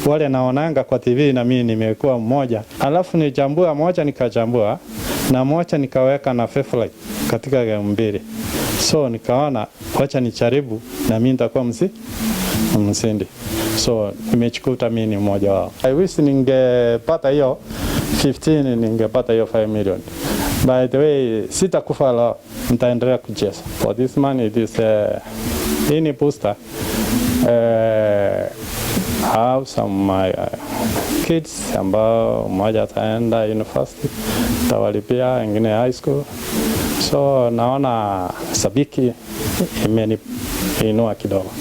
Wale naonanga kwa TV na mimi nimekuwa mmoja. Alafu nichambua moja nikachambua na moja nikaweka na favorite katika game mbili. So nikaona wacha nicharibu na mimi nitakuwa msindi. So nimechukua mimi ni mmoja wao. I wish ningepata hiyo 15 ningepata hiyo 5 million. By the way, sitakufa la nitaendelea kucheza. For this money it is any booster. Have some my kids ambao mmoja ataenda university, tawalipia wengine high school. So naona Shabiki imeniinua kidogo.